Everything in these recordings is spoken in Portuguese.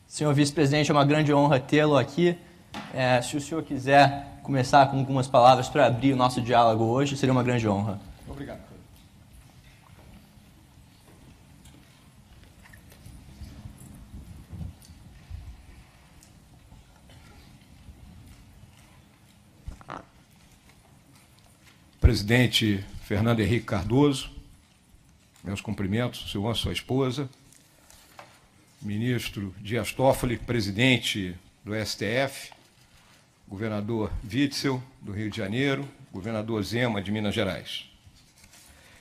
Senhor vice-presidente, é uma grande honra tê-lo aqui. Se o senhor quiser começar com algumas palavras para abrir o nosso diálogo hoje, seria uma grande honra. Obrigado. Presidente Fernando Henrique Cardoso, meus cumprimentos, Silvana, sua esposa, ministro Dias Toffoli, presidente do STF, governador Witzel, do Rio de Janeiro, governador Zema, de Minas Gerais.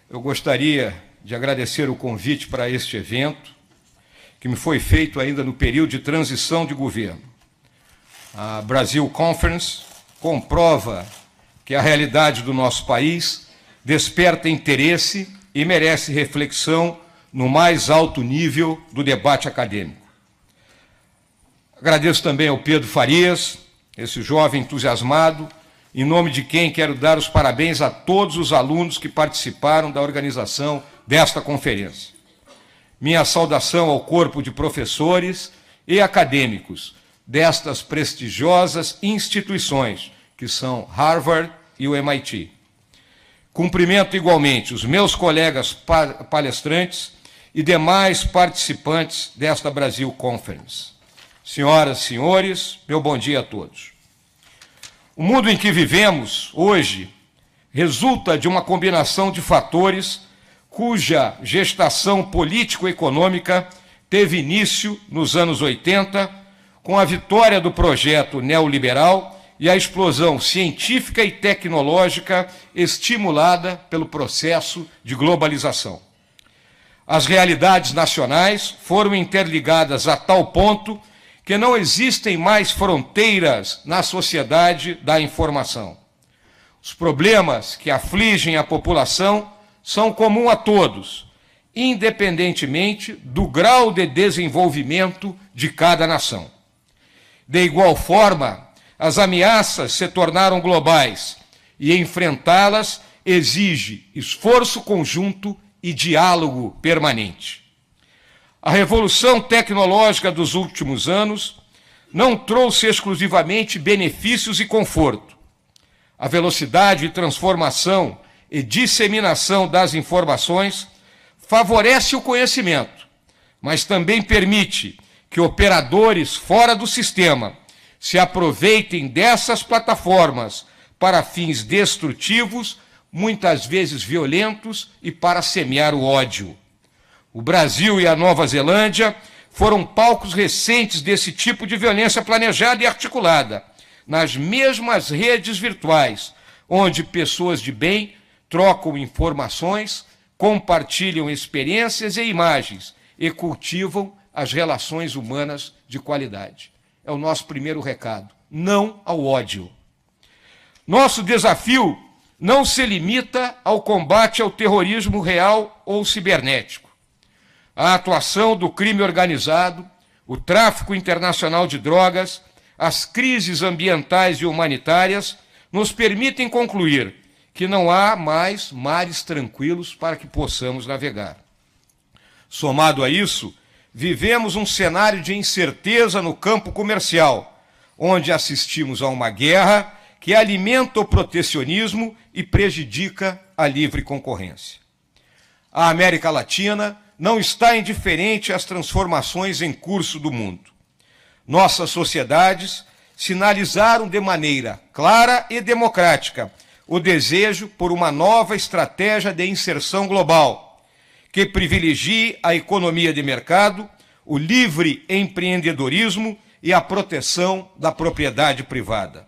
Eu gostaria de agradecer o convite para este evento, que me foi feito ainda no período de transição de governo. A Brasil Conference comprova que a realidade do nosso país desperta interesse e merece reflexão no mais alto nível do debate acadêmico. Agradeço também ao Pedro Farias, esse jovem entusiasmado, em nome de quem quero dar os parabéns a todos os alunos que participaram da organização desta conferência. Minha saudação ao corpo de professores e acadêmicos destas prestigiosas instituições, que são Harvard e o MIT. Cumprimento igualmente os meus colegas palestrantes e demais participantes desta Brasil Conference. Senhoras e senhores, meu bom dia a todos. O mundo em que vivemos hoje resulta de uma combinação de fatores cuja gestação político-econômica teve início nos anos 80, com a vitória do projeto neoliberal e a explosão científica e tecnológica estimulada pelo processo de globalização. As realidades nacionais foram interligadas a tal ponto que não existem mais fronteiras na sociedade da informação. Os problemas que afligem a população são comuns a todos, independentemente do grau de desenvolvimento de cada nação. De igual forma, as ameaças se tornaram globais e enfrentá-las exige esforço conjunto e diálogo permanente. A revolução tecnológica dos últimos anos não trouxe exclusivamente benefícios e conforto. A velocidade de transformação e disseminação das informações favorece o conhecimento, mas também permite que operadores fora do sistema se aproveitem dessas plataformas para fins destrutivos, muitas vezes violentos, e para semear o ódio. O Brasil e a Nova Zelândia foram palcos recentes desse tipo de violência planejada e articulada, nas mesmas redes virtuais, onde pessoas de bem trocam informações, compartilham experiências e imagens e cultivam as relações humanas de qualidade. É o nosso primeiro recado, não ao ódio. Nosso desafio não se limita ao combate ao terrorismo real ou cibernético. A atuação do crime organizado, o tráfico internacional de drogas, as crises ambientais e humanitárias nos permitem concluir que não há mais mares tranquilos para que possamos navegar. Somado a isso, vivemos um cenário de incerteza no campo comercial, onde assistimos a uma guerra que alimenta o protecionismo e prejudica a livre concorrência. A América Latina não está indiferente às transformações em curso do mundo. Nossas sociedades sinalizaram de maneira clara e democrática o desejo por uma nova estratégia de inserção global, que privilegie a economia de mercado, o livre empreendedorismo e a proteção da propriedade privada.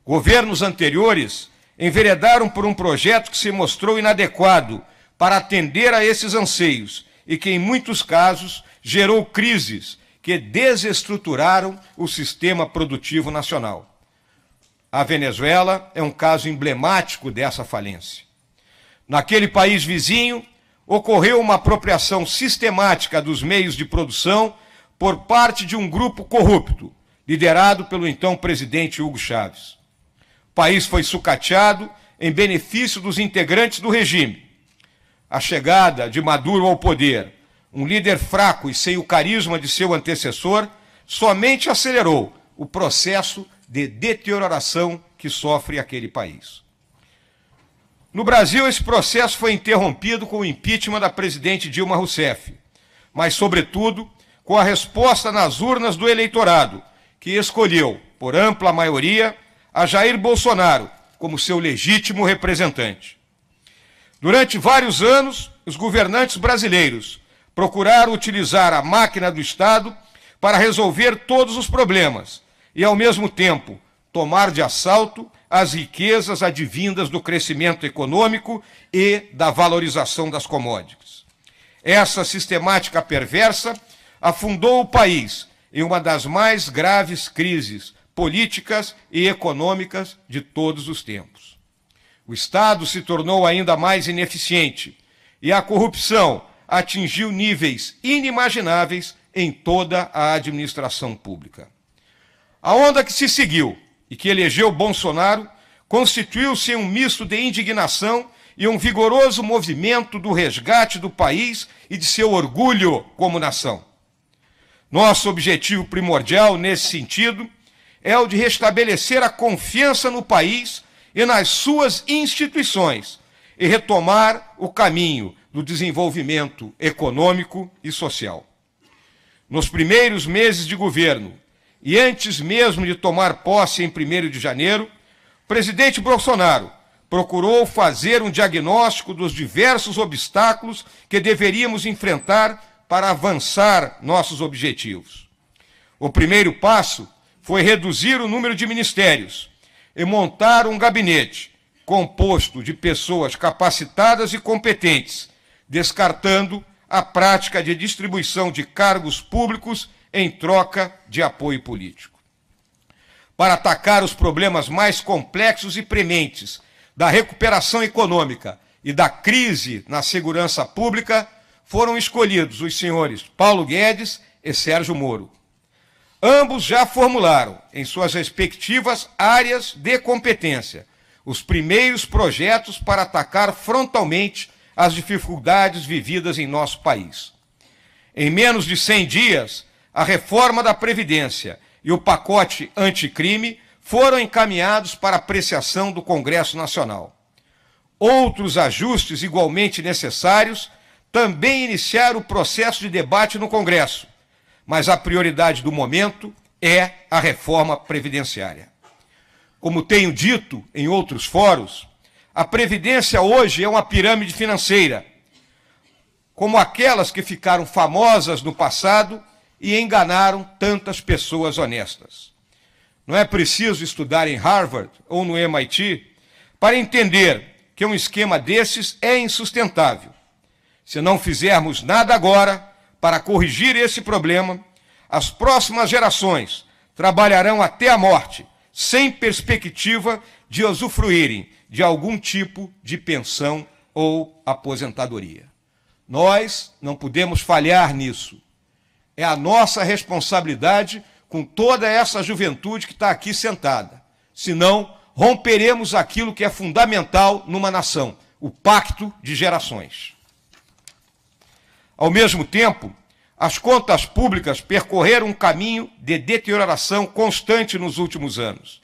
Governos anteriores enveredaram por um projeto que se mostrou inadequado para atender a esses anseios e que, em muitos casos, gerou crises que desestruturaram o sistema produtivo nacional. A Venezuela é um caso emblemático dessa falência. Naquele país vizinho, ocorreu uma apropriação sistemática dos meios de produção por parte de um grupo corrupto, liderado pelo então presidente Hugo Chávez. O país foi sucateado em benefício dos integrantes do regime. A chegada de Maduro ao poder um líder fraco e sem o carisma de seu antecessor, somente acelerou o processo de deterioração que sofre aquele país. No Brasil, esse processo foi interrompido com o impeachment da presidente Dilma Rousseff, mas, sobretudo, com a resposta nas urnas do eleitorado, que escolheu, por ampla maioria, a Jair Bolsonaro como seu legítimo representante. Durante vários anos, os governantes brasileiros procuraram utilizar a máquina do Estado para resolver todos os problemas e, ao mesmo tempo, tomar de assalto as riquezas advindas do crescimento econômico e da valorização das commodities. Essa sistemática perversa afundou o país em uma das mais graves crises políticas e econômicas de todos os tempos. O Estado se tornou ainda mais ineficiente e a corrupção atingiu níveis inimagináveis em toda a administração pública. A onda que se seguiu e que elegeu Bolsonaro constituiu-se em um misto de indignação e um vigoroso movimento do resgate do país e de seu orgulho como nação. Nosso objetivo primordial nesse sentido é o de restabelecer a confiança no país e nas suas instituições e retomar o caminho do desenvolvimento econômico e social. Nos primeiros meses de governo, e antes mesmo de tomar posse em 1º de janeiro, o presidente Bolsonaro procurou fazer um diagnóstico dos diversos obstáculos que deveríamos enfrentar para avançar nossos objetivos. O primeiro passo foi reduzir o número de ministérios e montar um gabinete composto de pessoas capacitadas e competentes, descartando a prática de distribuição de cargos públicos em troca de apoio político. Para atacar os problemas mais complexos e prementes da recuperação econômica e da crise na segurança pública, foram escolhidos os senhores Paulo Guedes e Sérgio Moro. Ambos já formularam, em suas respectivas áreas de competência, os primeiros projetos para atacar frontalmente as dificuldades vividas em nosso país. Em menos de 100 dias, a reforma da Previdência e o pacote anticrime foram encaminhados para apreciação do Congresso Nacional. Outros ajustes igualmente necessários também iniciaram o processo de debate no Congresso, mas a prioridade do momento é a reforma previdenciária. Como tenho dito em outros fóruns, a Previdência hoje é uma pirâmide financeira, como aquelas que ficaram famosas no passado e enganaram tantas pessoas honestas. Não é preciso estudar em Harvard ou no MIT para entender que um esquema desses é insustentável. Se não fizermos nada agora para corrigir esse problema, as próximas gerações trabalharão até a morte, sem perspectiva de usufruírem de algum tipo de pensão ou aposentadoria. Nós não podemos falhar nisso. É a nossa responsabilidade com toda essa juventude que está aqui sentada. Senão, romperemos aquilo que é fundamental numa nação, o pacto de gerações. Ao mesmo tempo, as contas públicas percorreram um caminho de deterioração constante nos últimos anos,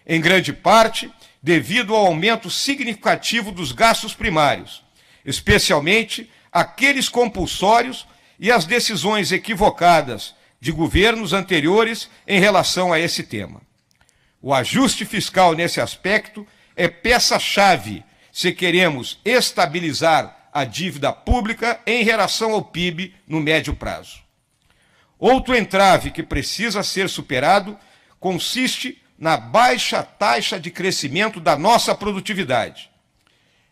em grande parte devido ao aumento significativo dos gastos primários, especialmente aqueles compulsórios e as decisões equivocadas de governos anteriores em relação a esse tema. O ajuste fiscal nesse aspecto é peça-chave se queremos estabilizar a dívida pública em relação ao PIB no médio prazo. Outro entrave que precisa ser superado consiste na baixa taxa de crescimento da nossa produtividade.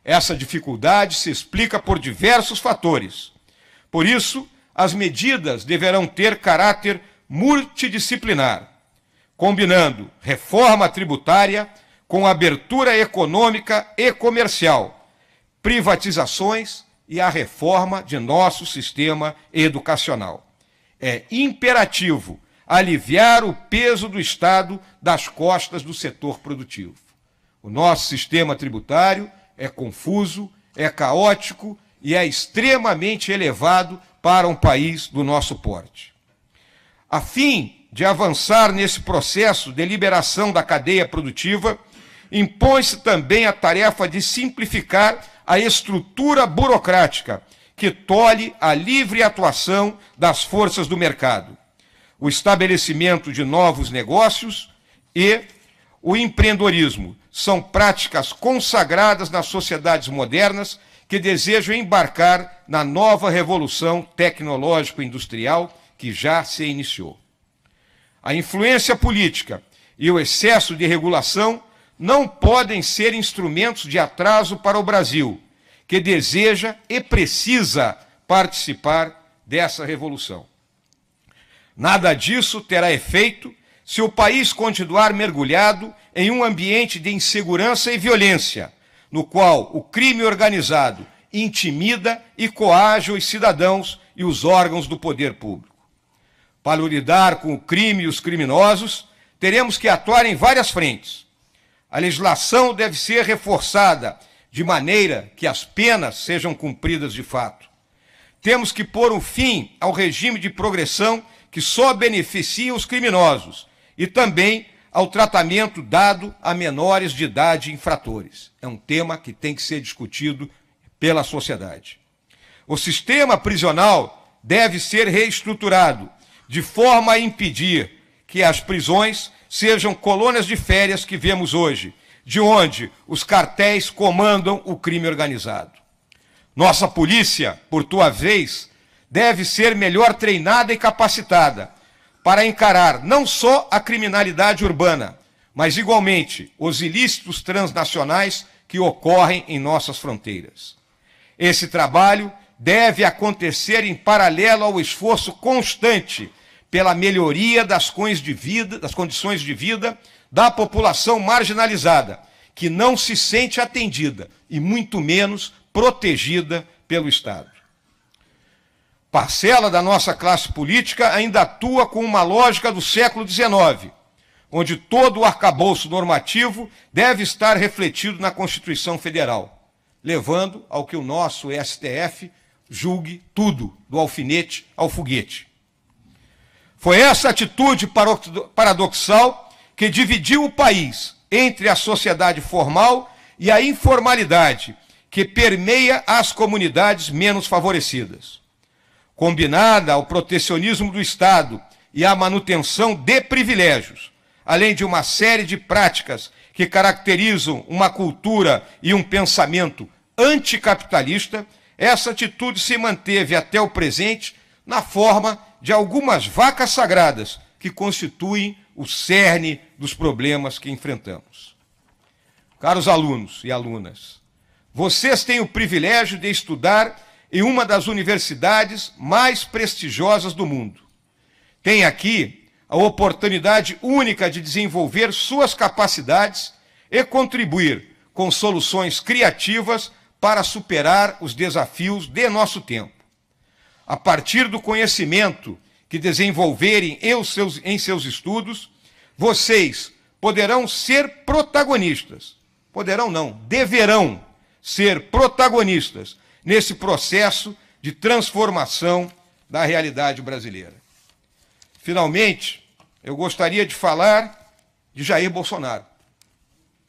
Essa dificuldade se explica por diversos fatores. Por isso, as medidas deverão ter caráter multidisciplinar, combinando reforma tributária com abertura econômica e comercial, privatizações e a reforma de nosso sistema educacional. É imperativo aliviar o peso do Estado das costas do setor produtivo. O nosso sistema tributário é confuso, é caótico e é extremamente elevado para um país do nosso porte. A fim de avançar nesse processo de liberação da cadeia produtiva, impõe-se também a tarefa de simplificar a estrutura burocrática que tolhe a livre atuação das forças do mercado, o estabelecimento de novos negócios e o empreendedorismo são práticas consagradas nas sociedades modernas que desejam embarcar na nova revolução tecnológico-industrial que já se iniciou. A influência política e o excesso de regulação não podem ser instrumentos de atraso para o Brasil, que deseja e precisa participar dessa revolução. Nada disso terá efeito se o país continuar mergulhado em um ambiente de insegurança e violência, no qual o crime organizado intimida e coage os cidadãos e os órgãos do poder público. Para lidar com o crime e os criminosos, teremos que atuar em várias frentes. A legislação deve ser reforçada de maneira que as penas sejam cumpridas de fato. Temos que pôr um fim ao regime de progressão que só beneficia os criminosos e também ao tratamento dado a menores de idade infratores. É um tema que tem que ser discutido pela sociedade. O sistema prisional deve ser reestruturado de forma a impedir que as prisões sejam colônias de férias que vemos hoje, de onde os cartéis comandam o crime organizado. Nossa polícia, por sua vez, deve ser melhor treinada e capacitada para encarar não só a criminalidade urbana, mas igualmente os ilícitos transnacionais que ocorrem em nossas fronteiras. Esse trabalho deve acontecer em paralelo ao esforço constante pela melhoria das condições de vida da população marginalizada, que não se sente atendida e muito menos protegida pelo Estado. Parcela da nossa classe política ainda atua com uma lógica do século XIX, onde todo o arcabouço normativo deve estar refletido na Constituição Federal, levando ao que o nosso STF julgue tudo, do alfinete ao foguete. Foi essa atitude paradoxal que dividiu o país entre a sociedade formal e a informalidade que permeia as comunidades menos favorecidas. Combinada ao protecionismo do Estado e à manutenção de privilégios, além de uma série de práticas que caracterizam uma cultura e um pensamento anticapitalista, essa atitude se manteve até o presente na forma de algumas vacas sagradas que constituem o cerne dos problemas que enfrentamos. Caros alunos e alunas, vocês têm o privilégio de estudar em uma das universidades mais prestigiosas do mundo. Tem aqui a oportunidade única de desenvolver suas capacidades e contribuir com soluções criativas para superar os desafios de nosso tempo. A partir do conhecimento que desenvolverem em seus estudos, vocês poderão ser protagonistas. Poderão não, deverão ser protagonistas nesse processo de transformação da realidade brasileira. Finalmente, eu gostaria de falar de Jair Bolsonaro,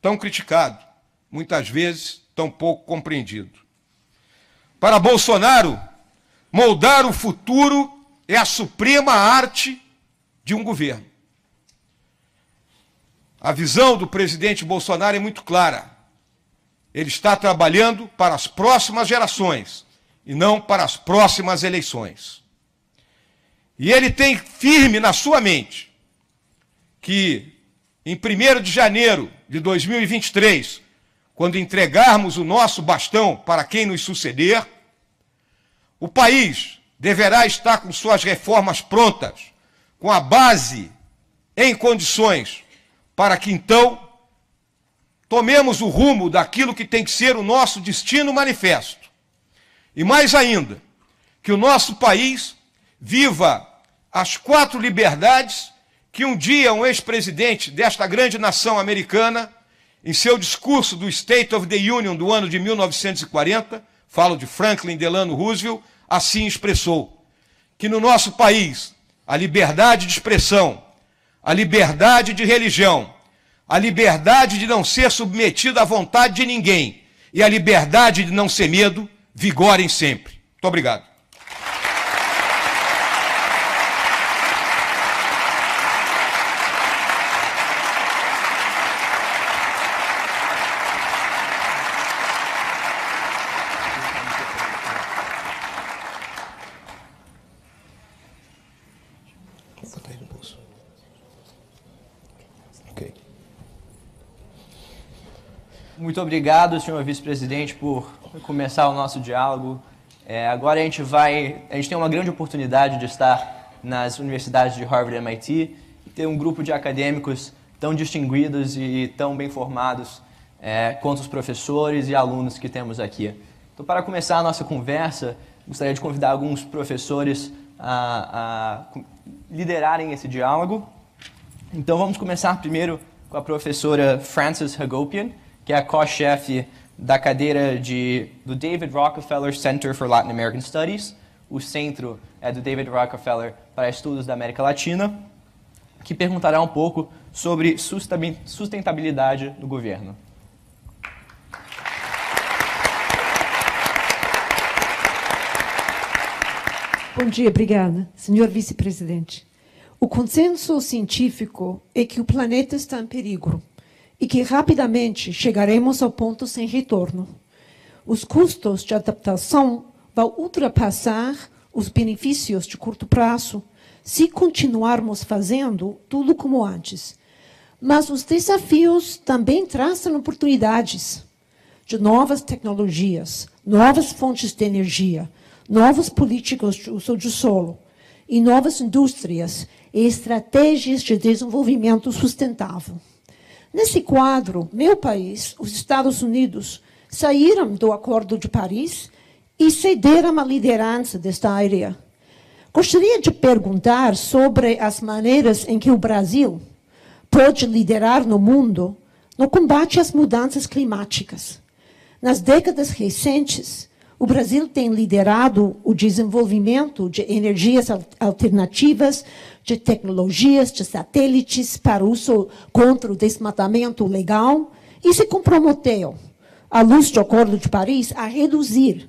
tão criticado, muitas vezes tão pouco compreendido. Para Bolsonaro, moldar o futuro é a suprema arte de um governo. A visão do presidente Bolsonaro é muito clara. Ele está trabalhando para as próximas gerações e não para as próximas eleições. E ele tem firme na sua mente que, em 1º de janeiro de 2023, quando entregarmos o nosso bastão para quem nos suceder, o país deverá estar com suas reformas prontas, com a base em condições, para que então tomemos o rumo daquilo que tem que ser o nosso destino manifesto. E mais ainda, que o nosso país viva as 4 liberdades que um dia um ex-presidente desta grande nação americana, em seu discurso do State of the Union do ano de 1940, falo de Franklin Delano Roosevelt, assim expressou: que no nosso país a liberdade de expressão, a liberdade de religião, a liberdade de não ser submetido à vontade de ninguém e a liberdade de não ser medo vigorem sempre. Muito obrigado. Muito obrigado, senhor vice-presidente, por começar o nosso diálogo. Agora a gente tem uma grande oportunidade de estar nas universidades de Harvard e MIT e ter um grupo de acadêmicos tão distinguidos e tão bem formados quanto os professores e alunos que temos aqui. Então, para começar a nossa conversa, gostaria de convidar alguns professores a liderarem esse diálogo. Então, vamos começar primeiro com a professora Frances Hagopian, que é a co-chefe da cadeira do David Rockefeller Center for Latin American Studies. O centro é do David Rockefeller para estudos da América Latina, que perguntará um pouco sobre sustentabilidade do governo. Bom dia, obrigada. Senhor vice-presidente, o consenso científico é que o planeta está em perigo e que rapidamente chegaremos ao ponto sem retorno. Os custos de adaptação vão ultrapassar os benefícios de curto prazo se continuarmos fazendo tudo como antes. Mas os desafios também trazem oportunidades de novas tecnologias, novas fontes de energia, novas políticas de uso do solo e novas indústrias e estratégias de desenvolvimento sustentável. Nesse quadro, meu país, os Estados Unidos, saíram do Acordo de Paris e cederam a liderança desta área. Gostaria de perguntar sobre as maneiras em que o Brasil pode liderar no mundo no combate às mudanças climáticas. Nas décadas recentes, o Brasil tem liderado o desenvolvimento de energias alternativas, de tecnologias, de satélites para uso contra o desmatamento legal e se comprometeu, à luz do Acordo de Paris, a reduzir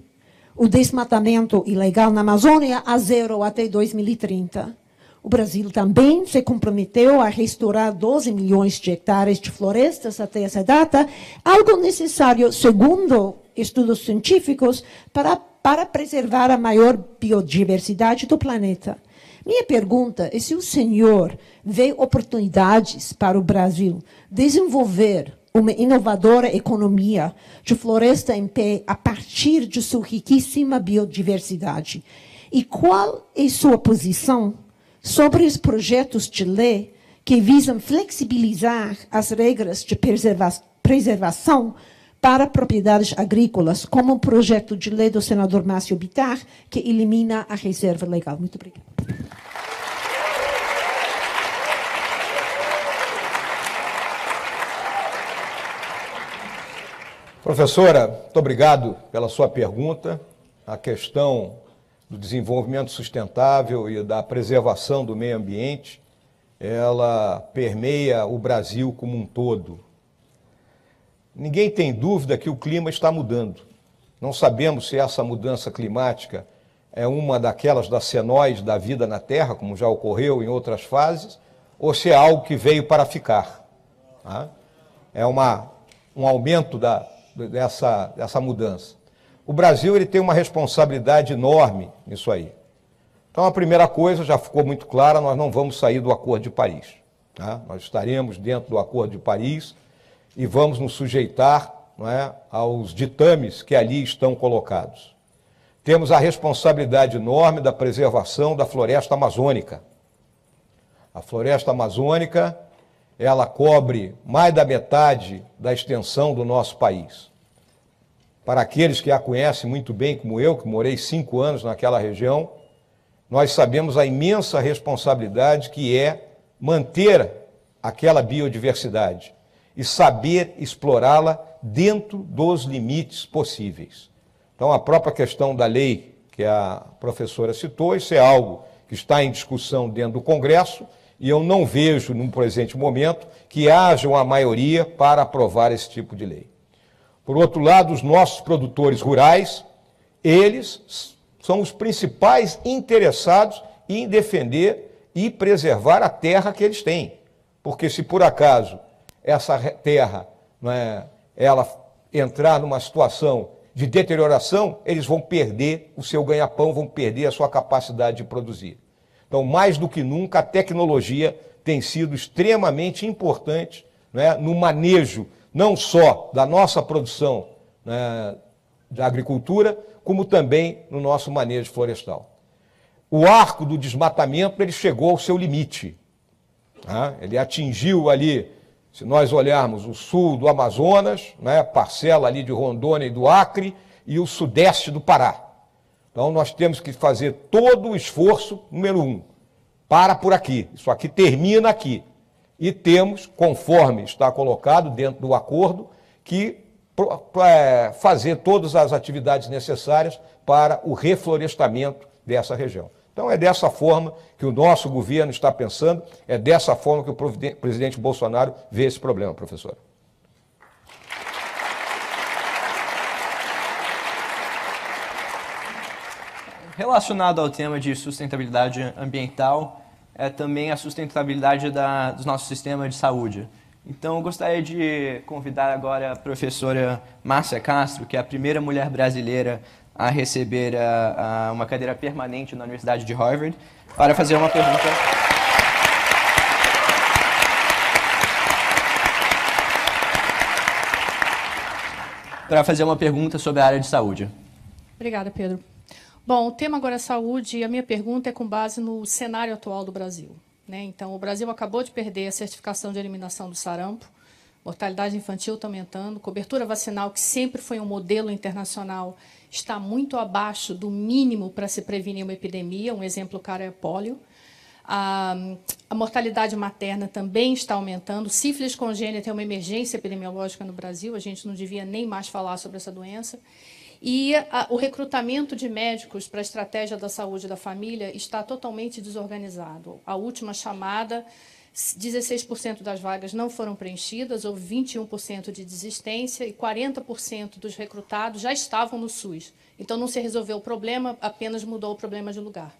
o desmatamento ilegal na Amazônia a zero até 2030. O Brasil também se comprometeu a restaurar 12 milhões de hectares de florestas até essa data, algo necessário, segundo estudos científicos, para preservar a maior biodiversidade do planeta. Minha pergunta é se o senhor vê oportunidades para o Brasil desenvolver uma inovadora economia de floresta em pé a partir de sua riquíssima biodiversidade. E qual é sua posição sobre os projetos de lei que visam flexibilizar as regras de preservação para propriedades agrícolas, como o projeto de lei do senador Márcio Bittar, que elimina a reserva legal? Muito obrigada. Professora, muito obrigado pela sua pergunta. A questão do desenvolvimento sustentável e da preservação do meio ambiente, ela permeia o Brasil como um todo. Ninguém tem dúvida que o clima está mudando. Não sabemos se essa mudança climática é uma daquelas das senois da vida na Terra, como já ocorreu em outras fases, ou se é algo que veio para ficar. Tá? É um aumento dessa mudança. O Brasil ele tem uma responsabilidade enorme nisso aí. Então, a primeira coisa, já ficou muito clara, nós não vamos sair do Acordo de Paris. Tá? Nós estaremos dentro do Acordo de Paris e vamos nos sujeitar, não é, aos ditames que ali estão colocados. Temos a responsabilidade enorme da preservação da floresta amazônica. A floresta amazônica, ela cobre mais da metade da extensão do nosso país. Para aqueles que a conhecem muito bem, como eu, que morei 5 anos naquela região, nós sabemos a imensa responsabilidade que é manter aquela biodiversidade e saber explorá-la dentro dos limites possíveis. Então, a própria questão da lei que a professora citou. Isso é algo que está em discussão dentro do Congresso e eu não vejo, num presente momento, que haja uma maioria para aprovar esse tipo de lei. Por outro lado, os nossos produtores rurais, eles são os principais interessados em defender e preservar a terra que eles têm. Porque se por acaso essa terra, ela entrar numa situação de deterioração, eles vão perder o seu ganha-pão, vão perder a sua capacidade de produzir. Então, mais do que nunca, a tecnologia tem sido extremamente importante no manejo não só da nossa produção da agricultura, como também no nosso manejo florestal. O arco do desmatamento ele chegou ao seu limite. Ele atingiu ali, se nós olharmos o sul do Amazonas, parcela ali de Rondônia e do Acre, e o sudeste do Pará. Então nós temos que fazer todo o esforço, número 1, para por aqui, isso aqui termina aqui. E temos, conforme está colocado dentro do acordo, que fazer todas as atividades necessárias para o reflorestamento dessa região. Então é dessa forma que o nosso governo está pensando, é dessa forma que o presidente Bolsonaro vê esse problema, professora. Relacionado ao tema de sustentabilidade ambiental, é também a sustentabilidade dos nossos sistemas de saúde. Então, eu gostaria de convidar agora a professora Márcia Castro, que é a primeira mulher brasileira a receber uma cadeira permanente na Universidade de Harvard, para fazer uma pergunta. Para fazer uma pergunta sobre a área de saúde. Obrigada, Pedro. Bom, o tema agora é saúde e a minha pergunta é com base no cenário atual do Brasil. Então, o Brasil acabou de perder a certificação de eliminação do sarampo, mortalidade infantil está aumentando, cobertura vacinal, que sempre foi um modelo internacional, está muito abaixo do mínimo para se prevenir uma epidemia, um exemplo claro é a pólio. A mortalidade materna também está aumentando, sífilis congênita é uma emergência epidemiológica no Brasil, a gente não devia nem mais falar sobre essa doença. E o recrutamento de médicos para a estratégia da saúde da família está totalmente desorganizado. A última chamada, 16% das vagas não foram preenchidas, houve 21% de desistência e 40% dos recrutados já estavam no SUS. Então, não se resolveu o problema, apenas mudou o problema de lugar.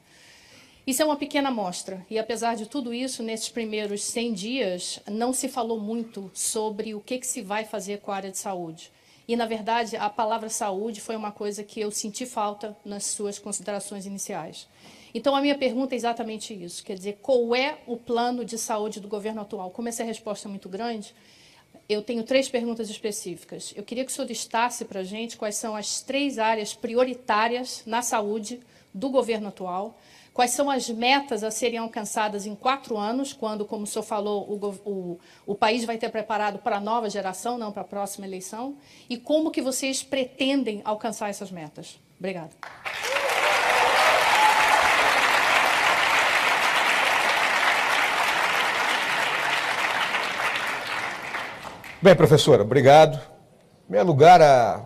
Isso é uma pequena amostra, e apesar de tudo isso, nesses primeiros 100 dias, não se falou muito sobre o que se vai fazer com a área de saúde. E, na verdade, a palavra saúde foi uma coisa que eu senti falta nas suas considerações iniciais. Então, a minha pergunta é exatamente isso, quer dizer, qual é o plano de saúde do governo atual? Como essa resposta é muito grande, eu tenho 3 perguntas específicas. Eu queria que o senhor listasse para a gente quais são as 3 áreas prioritárias na saúde do governo atual, quais são as metas a serem alcançadas em 4 anos, quando, como o senhor falou, o país vai ter preparado para a nova geração, não para a próxima eleição, e como que vocês pretendem alcançar essas metas? Obrigada. Bem, professora, obrigado. Em primeiro lugar, a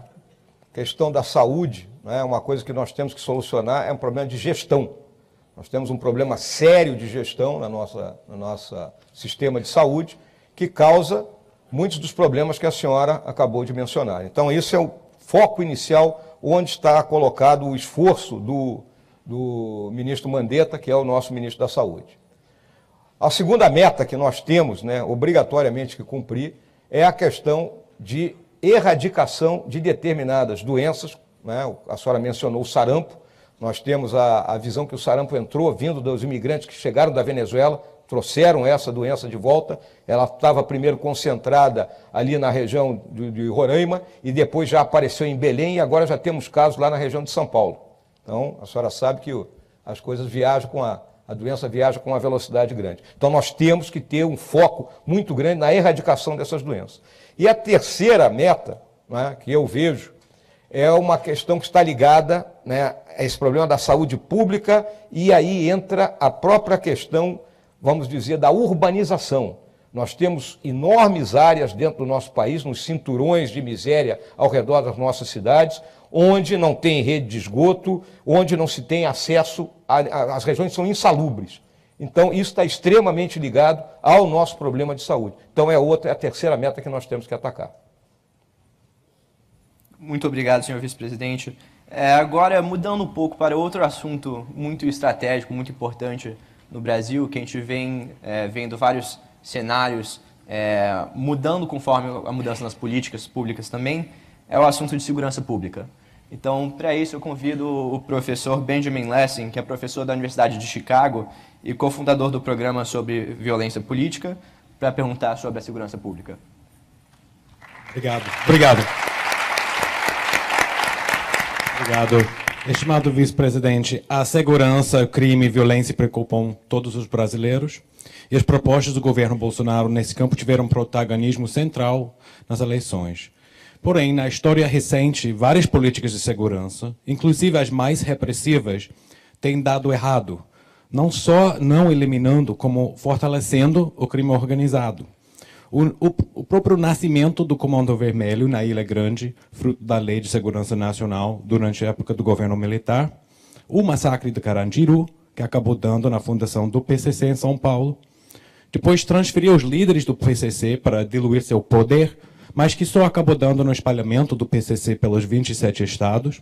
questão da saúde é uma coisa que nós temos que solucionar, é um problema de gestão. Nós temos um problema sério de gestão no nosso sistema de saúde, que causa muitos dos problemas que a senhora acabou de mencionar. Então, esse é o foco inicial, onde está colocado o esforço do ministro Mandetta, que é o nosso ministro da Saúde. A segunda meta que nós temos, obrigatoriamente que cumprir, é a questão de erradicação de determinadas doenças. A senhora mencionou o sarampo. Nós temos a visão que o sarampo entrou vindo dos imigrantes que chegaram da Venezuela, trouxeram essa doença de volta. Ela estava primeiro concentrada ali na região de Roraima e depois já apareceu em Belém e agora já temos casos lá na região de São Paulo. Então, a senhora sabe que as coisas viajam a doença viaja com uma velocidade grande. Então, nós temos que ter um foco muito grande na erradicação dessas doenças. E a terceira meta, que eu vejo, é uma questão que está ligada a esse problema da saúde pública, e aí entra a própria questão, vamos dizer, da urbanização. Nós temos enormes áreas dentro do nosso país, nos cinturões de miséria ao redor das nossas cidades, onde não tem rede de esgoto, onde não se tem acesso, as regiões são insalubres. Então, isso está extremamente ligado ao nosso problema de saúde. Então, é a terceira meta que nós temos que atacar. Muito obrigado, senhor vice-presidente. Agora, mudando um pouco para outro assunto muito estratégico, muito importante no Brasil, que a gente vem vendo vários cenários mudando conforme a mudança nas políticas públicas também, é o assunto de segurança pública. Então, para isso, eu convido o professor Benjamin Lessing, que é professor da Universidade de Chicago e cofundador do programa sobre violência política, para perguntar sobre a segurança pública. Obrigado. Estimado vice-presidente, a segurança, crime e violência preocupam todos os brasileiros e as propostas do governo Bolsonaro nesse campo tiveram protagonismo central nas eleições. Porém, na história recente, várias políticas de segurança, inclusive as mais repressivas, têm dado errado, não só não eliminando, como fortalecendo o crime organizado. O próprio nascimento do Comando Vermelho na Ilha Grande, fruto da Lei de Segurança Nacional durante a época do governo militar, o massacre de Carandiru, que acabou dando na fundação do PCC em São Paulo, depois transferiu os líderes do PCC para diluir seu poder, mas que só acabou dando no espalhamento do PCC pelos 27 estados,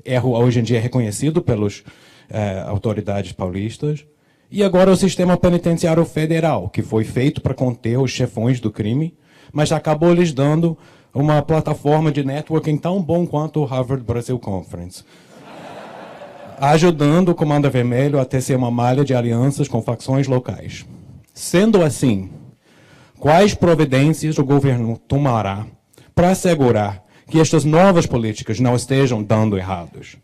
erro hoje em dia reconhecido pelas autoridades paulistas, e agora o sistema penitenciário federal, que foi feito para conter os chefões do crime, mas acabou lhes dando uma plataforma de networking tão bom quanto o Harvard Brasil Conference, ajudando o Comando Vermelho a tecer uma malha de alianças com facções locais. Sendo assim, quais providências o governo tomará para assegurar que estas novas políticas não estejam dando errados?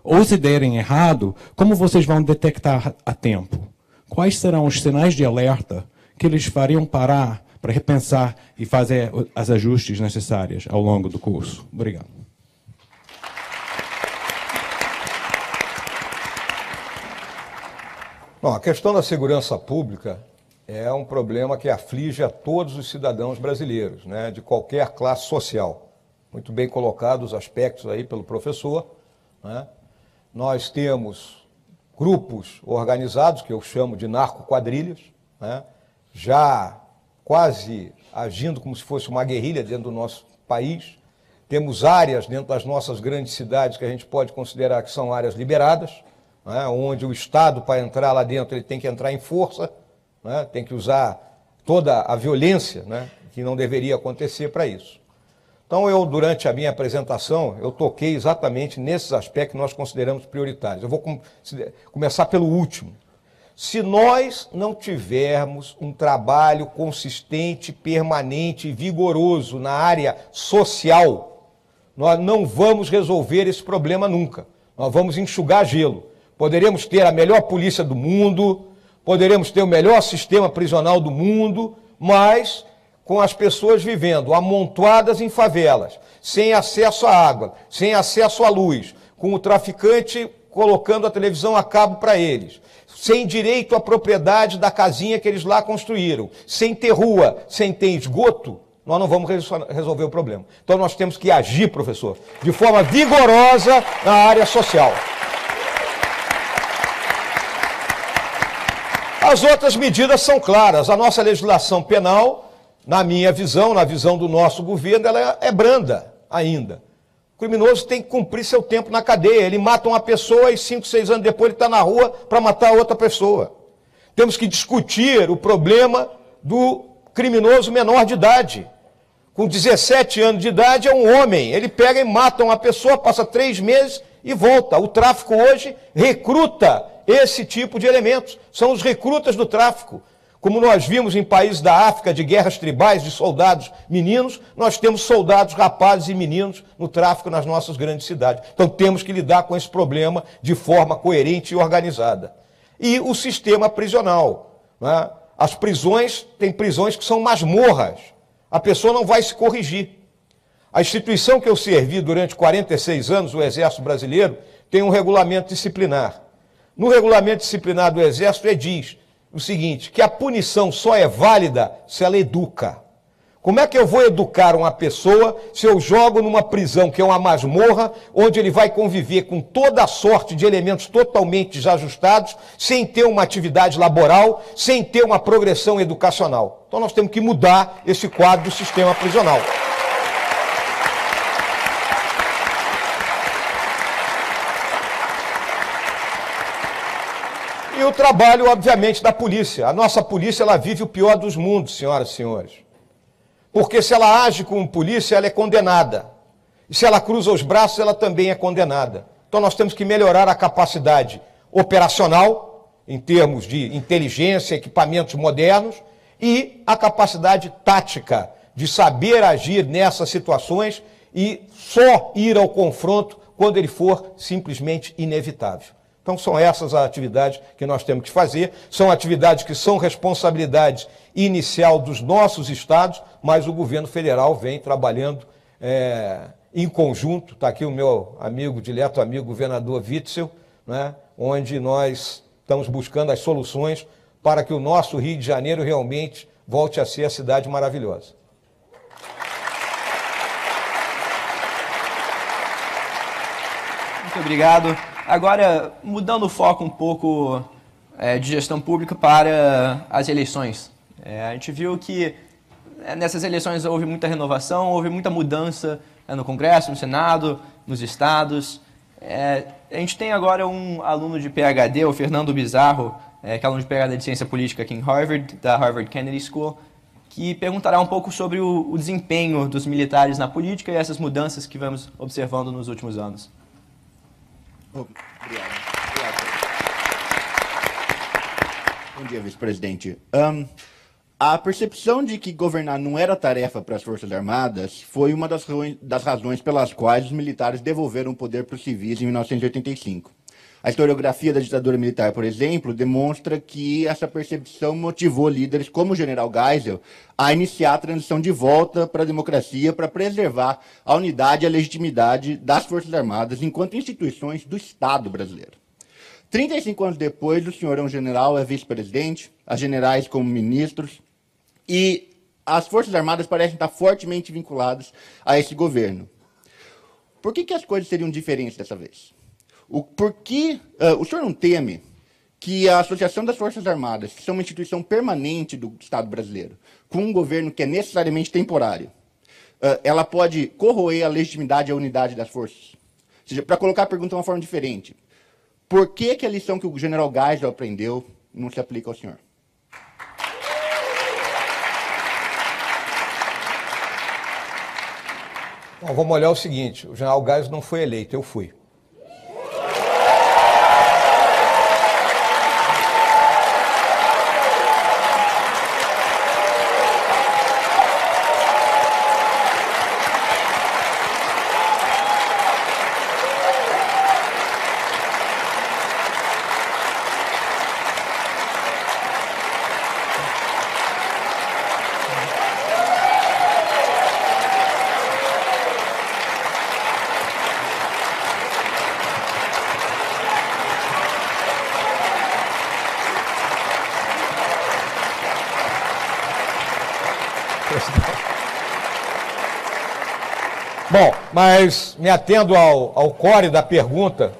Ou se derem errado, como vocês vão detectar a tempo? Quais serão os sinais de alerta que eles fariam parar para repensar e fazer as ajustes necessários ao longo do curso? Obrigado. Bom, a questão da segurança pública é um problema que aflige a todos os cidadãos brasileiros, né, de qualquer classe social. Muito bem colocados os aspectos aí pelo professor, né? Nós temos grupos organizados, que eu chamo de narco-quadrilhas, né, já quase agindo como se fosse uma guerrilha dentro do nosso país. Temos áreas dentro das nossas grandes cidades que a gente pode considerar que são áreas liberadas, né, onde o Estado, para entrar lá dentro, ele tem que entrar em força, né, tem que usar toda a violência, né, que não deveria acontecer para isso. Então, durante a minha apresentação, eu toquei exatamente nesses aspectos que nós consideramos prioritários. Eu vou começar pelo último. Se nós não tivermos um trabalho consistente, permanente e vigoroso na área social, nós não vamos resolver esse problema nunca. Nós vamos enxugar gelo. Poderemos ter a melhor polícia do mundo, poderemos ter o melhor sistema prisional do mundo, mas com as pessoas vivendo amontoadas em favelas, sem acesso à água, sem acesso à luz, com o traficante colocando a televisão a cabo para eles, sem direito à propriedade da casinha que eles lá construíram, sem ter rua, sem ter esgoto, nós não vamos resolver o problema. Então nós temos que agir, professor, de forma vigorosa na área social. As outras medidas são claras. A nossa legislação penal, na minha visão, na visão do nosso governo, ela é branda ainda. O criminoso tem que cumprir seu tempo na cadeia. Ele mata uma pessoa e 5, 6 anos depois ele está na rua para matar outra pessoa. Temos que discutir o problema do criminoso menor de idade. Com 17 anos de idade é um homem. Ele pega e mata uma pessoa, passa 3 meses e volta. O tráfico hoje recruta esse tipo de elementos. São os recrutas do tráfico. Como nós vimos em países da África, de guerras tribais, de soldados meninos, nós temos soldados rapazes e meninos no tráfico nas nossas grandes cidades. Então temos que lidar com esse problema de forma coerente e organizada. E o sistema prisional, né? As prisões, tem prisões que são masmorras. A pessoa não vai se corrigir. A instituição que eu servi durante 46 anos, o Exército Brasileiro, tem um regulamento disciplinar. No regulamento disciplinar do Exército diz o seguinte, que a punição só é válida se ela educa. Como é que eu vou educar uma pessoa se eu jogo numa prisão que é uma masmorra, onde ele vai conviver com toda a sorte de elementos totalmente desajustados, sem ter uma atividade laboral, sem ter uma progressão educacional? Então nós temos que mudar esse quadro do sistema prisional. E o trabalho, obviamente, da polícia. A nossa polícia, ela vive o pior dos mundos, senhoras e senhores. Porque se ela age como polícia, ela é condenada. E se ela cruza os braços, ela também é condenada. Então nós temos que melhorar a capacidade operacional, em termos de inteligência, equipamentos modernos, e a capacidade tática de saber agir nessas situações e só ir ao confronto quando ele for simplesmente inevitável. Então são essas as atividades que nós temos que fazer, são atividades que são responsabilidade inicial dos nossos estados, mas o governo federal vem trabalhando em conjunto. Está aqui o meu amigo, dileto amigo, governador Witzel, né, onde nós estamos buscando as soluções para que o nosso Rio de Janeiro realmente volte a ser a cidade maravilhosa. Muito obrigado. Agora, mudando o foco um pouco de gestão pública para as eleições. A gente viu que nessas eleições houve muita renovação, houve muita mudança no Congresso, no Senado, nos estados. A gente tem agora um aluno de PhD, o Fernando Bizarro, que é aluno de PhD de Ciência Política aqui em Harvard, da Harvard Kennedy School, que perguntará um pouco sobre o desempenho dos militares na política e essas mudanças que vamos observando nos últimos anos. Obrigado. Bom dia, vice-presidente. A percepção de que governar não era tarefa para as Forças Armadas foi uma das razões pelas quais os militares devolveram o poder para os civis em 1985. A historiografia da ditadura militar, por exemplo, demonstra que essa percepção motivou líderes como o general Geisel a iniciar a transição de volta para a democracia para preservar a unidade e a legitimidade das Forças Armadas enquanto instituições do Estado brasileiro. 35 anos depois, o senhor é um general, é vice-presidente, as generais como ministros, e as Forças Armadas parecem estar fortemente vinculadas a esse governo. Por que as coisas seriam diferentes dessa vez? Por que o senhor não teme que a Associação das Forças Armadas, que são uma instituição permanente do Estado brasileiro, com um governo que é necessariamente temporário, ela pode corroer a legitimidade e a unidade das forças? Ou seja, para colocar a pergunta de uma forma diferente, por que a lição que o general Geisel aprendeu não se aplica ao senhor? Bom, vamos olhar o seguinte, o general Geisel não foi eleito, eu fui. Bom, mas me atendo ao core da pergunta.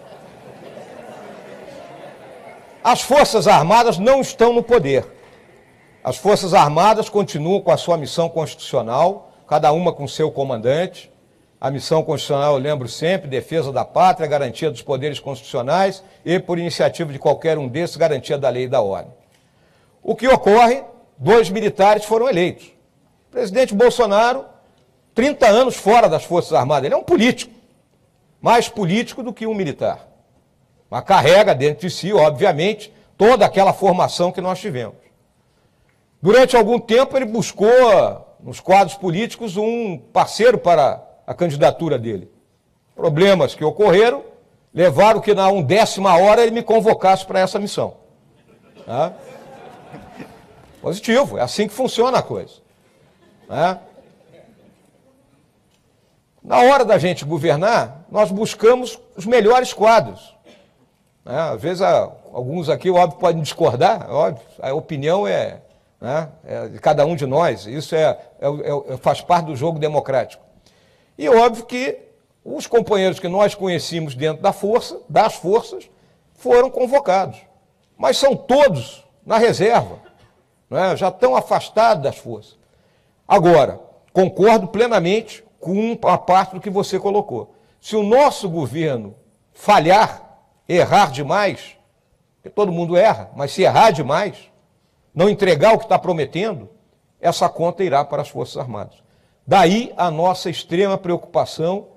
As Forças Armadas não estão no poder. As Forças Armadas continuam com a sua missão constitucional, cada uma com seu comandante. A missão constitucional, eu lembro sempre, defesa da pátria, garantia dos poderes constitucionais e, por iniciativa de qualquer um desses, garantia da lei e da ordem. O que ocorre, 2 militares foram eleitos. O presidente Bolsonaro, 30 anos fora das Forças Armadas, ele é um político, mais político do que um militar. Mas carrega dentro de si, obviamente, toda aquela formação que nós tivemos. Durante algum tempo ele buscou, nos quadros políticos, um parceiro para a candidatura dele. Problemas que ocorreram levaram que na 1ª hora ele me convocasse para essa missão. Tá? Positivo, é assim que funciona a coisa. Tá? Na hora da gente governar, nós buscamos os melhores quadros. Às vezes o alguns aqui, óbvio, podem discordar, óbvio, a opinião é de cada um de nós, isso faz parte do jogo democrático. E óbvio que os companheiros que nós conhecíamos dentro das forças, foram convocados. Mas são todos na reserva, já estão afastados das forças. Agora, concordo plenamente com a parte do que você colocou. Se o nosso governo falhar, errar demais, porque todo mundo erra, mas se errar demais, não entregar o que está prometendo, essa conta irá para as Forças Armadas. Daí a nossa extrema preocupação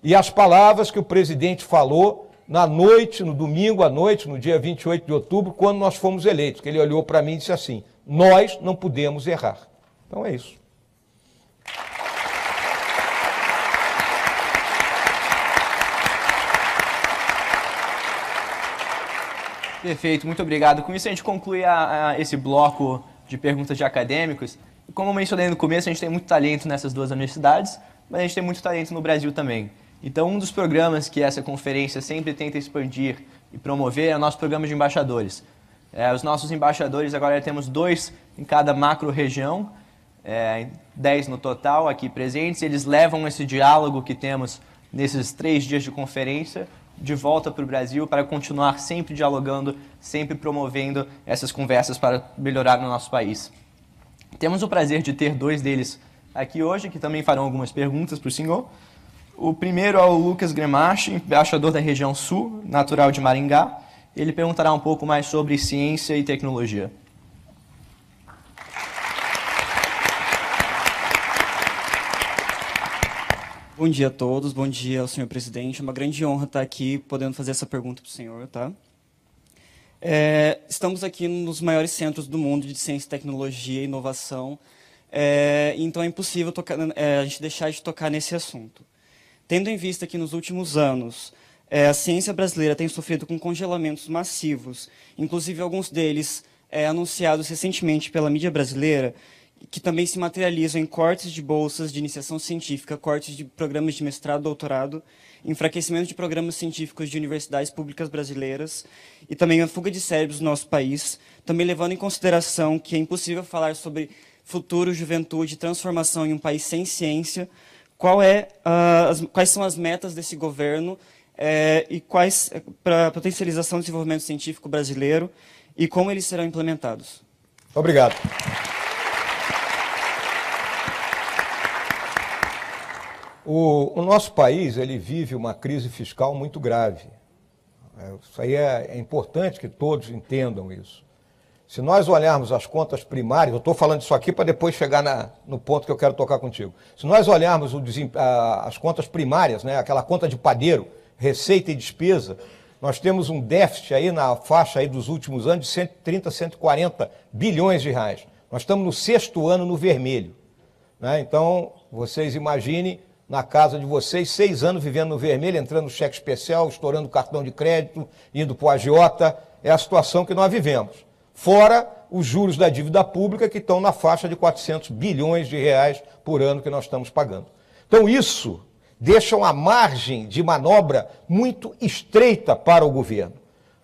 e as palavras que o presidente falou na noite, no domingo à noite, no dia 28 de outubro, quando nós fomos eleitos, que ele olhou para mim e disse assim: nós não podemos errar. Então é isso. Perfeito, muito obrigado. Com isso a gente conclui esse bloco de perguntas de acadêmicos. Como eu mencionei no começo, a gente tem muito talento nessas duas universidades, mas a gente tem muito talento no Brasil também. Então, um dos programas que essa conferência sempre tenta expandir e promover é o nosso programa de embaixadores. Os nossos embaixadores, agora temos 2 em cada macro-região, 10 no total aqui presentes. Eles levam esse diálogo que temos nesses 3 dias de conferência de volta para o Brasil para continuar sempre dialogando, sempre promovendo essas conversas para melhorar no nosso país. Temos o prazer de ter 2 deles aqui hoje, que também farão algumas perguntas para o senhor. O primeiro é o Lucas Gremache, embaixador da região Sul, natural de Maringá. Ele perguntará um pouco mais sobre ciência e tecnologia. Bom dia a todos, bom dia ao senhor presidente. É uma grande honra estar aqui podendo fazer essa pergunta para o senhor, tá? Estamos aqui nos maiores centros do mundo de ciência, tecnologia e inovação, então é impossível a gente deixar de tocar nesse assunto. Tendo em vista que nos últimos anos a ciência brasileira tem sofrido com congelamentos massivos, inclusive alguns deles anunciados recentemente pela mídia brasileira, que também se materializam em cortes de bolsas de iniciação científica, cortes de programas de mestrado, doutorado, enfraquecimento de programas científicos de universidades públicas brasileiras e também a fuga de cérebros no nosso país, também levando em consideração que é impossível falar sobre futuro, juventude, transformação em um país sem ciência, quais são as metas desse governo e quais para a potencialização do desenvolvimento científico brasileiro e como eles serão implementados. Obrigado. O nosso país ele vive uma crise fiscal muito grave. Isso aí é importante que todos entendam isso. Se nós olharmos as contas primárias, eu estou falando isso aqui para depois chegar no ponto que eu quero tocar contigo. Se nós olharmos as contas primárias, aquela conta de padeiro, receita e despesa, nós temos um déficit aí na faixa aí dos últimos anos de 130, 140 bilhões de reais. Nós estamos no 6º ano no vermelho. Então, vocês imaginem, na casa de vocês, 6 anos vivendo no vermelho, entrando no cheque especial, estourando cartão de crédito, indo para o agiota, é a situação que nós vivemos. Fora os juros da dívida pública, que estão na faixa de 400 bilhões de reais por ano que nós estamos pagando. Então isso deixa uma margem de manobra muito estreita para o governo.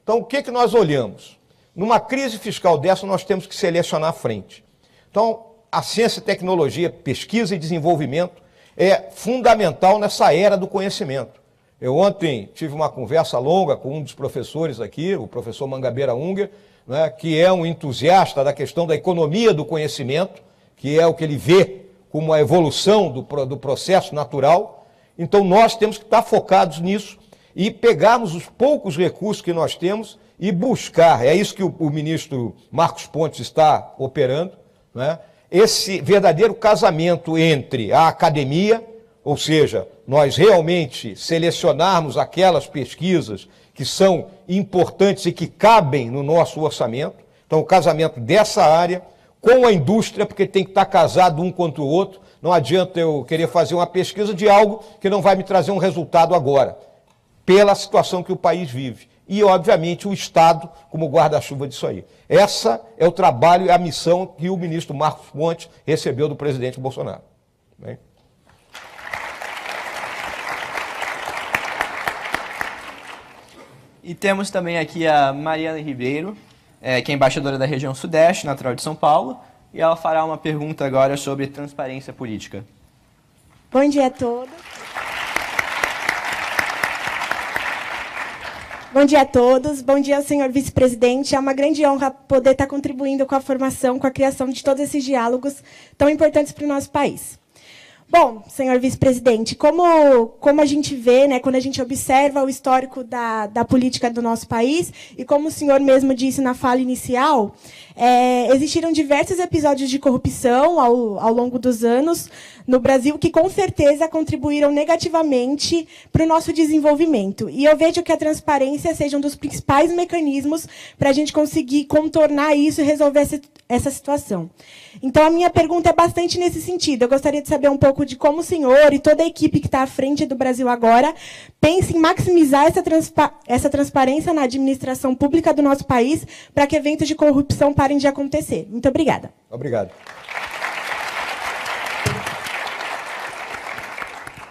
Então o que nós olhamos? Numa crise fiscal dessa, nós temos que selecionar a frente. Então a ciência, tecnologia, pesquisa e desenvolvimento é fundamental nessa era do conhecimento. Eu ontem tive uma conversa longa com um dos professores aqui, o professor Mangabeira Unger, que é um entusiasta da questão da economia do conhecimento, que é o que ele vê como a evolução do processo natural. Então nós temos que estar focados nisso e pegarmos os poucos recursos que nós temos e buscar, é isso que o ministro Marcos Pontes está operando, esse verdadeiro casamento entre a academia, ou seja, nós realmente selecionarmos aquelas pesquisas que são importantes e que cabem no nosso orçamento, então o casamento dessa área com a indústria, porque tem que estar casado um contra o outro, não adianta eu querer fazer uma pesquisa de algo que não vai me trazer um resultado agora, pela situação que o país vive. E, obviamente, o Estado como guarda-chuva disso aí. Essa é o trabalho e a missão que o ministro Marcos Pontes recebeu do presidente Bolsonaro. Bem? E temos também aqui a Mariana Ribeiro, que é embaixadora da região Sudeste, natural de São Paulo, e ela fará uma pergunta agora sobre transparência política. Bom dia a todos. Bom dia a todos. Bom dia, senhor vice-presidente. É uma grande honra poder estar contribuindo com a formação, com a criação de todos esses diálogos tão importantes para o nosso país. Bom, senhor vice-presidente, como a gente vê, né, quando a gente observa o histórico da política do nosso país, e como o senhor mesmo disse na fala inicial, existiram diversos episódios de corrupção ao longo dos anos no Brasil que, com certeza, contribuíram negativamente para o nosso desenvolvimento. E eu vejo que a transparência seja um dos principais mecanismos para a gente conseguir contornar isso e resolver essa situação. Então, a minha pergunta é bastante nesse sentido. Eu gostaria de saber um pouco de como o senhor e toda a equipe que está à frente do Brasil agora pensa em maximizar essa transparência na administração pública do nosso país para que eventos de corrupção parem de acontecer. Muito obrigada. Obrigado.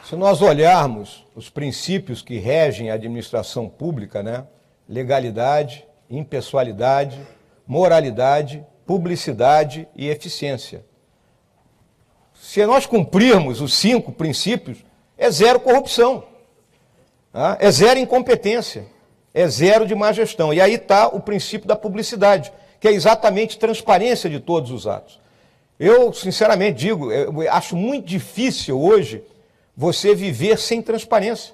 Se nós olharmos os princípios que regem a administração pública, né? Legalidade, impessoalidade, moralidade, publicidade e eficiência. Se nós cumprirmos os 5 princípios, é zero corrupção, tá? É zero incompetência, é zero de má gestão. E aí está o princípio da publicidade, que é exatamente transparência de todos os atos. Eu, sinceramente, digo, eu acho muito difícil hoje você viver sem transparência.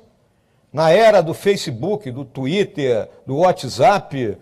Na era do Facebook, do Twitter, do WhatsApp,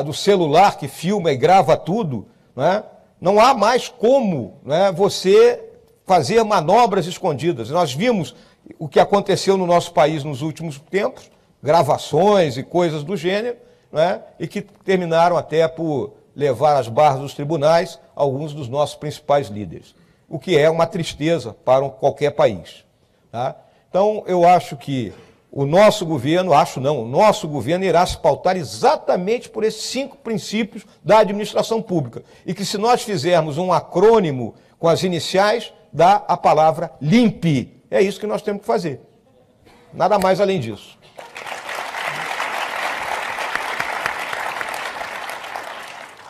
do celular que filma e grava tudo, né? Não há mais como, né, você fazer manobras escondidas. Nós vimos o que aconteceu no nosso país nos últimos tempos, gravações e coisas do gênero, né, e que terminaram até por levar às barras dos tribunais alguns dos nossos principais líderes, o que é uma tristeza para qualquer país. Tá? Então, eu acho que o nosso governo, o nosso governo irá se pautar exatamente por esses 5 princípios da administração pública. E que se nós fizermos um acrônimo com as iniciais, dá a palavra LIMPE. É isso que nós temos que fazer. Nada mais além disso.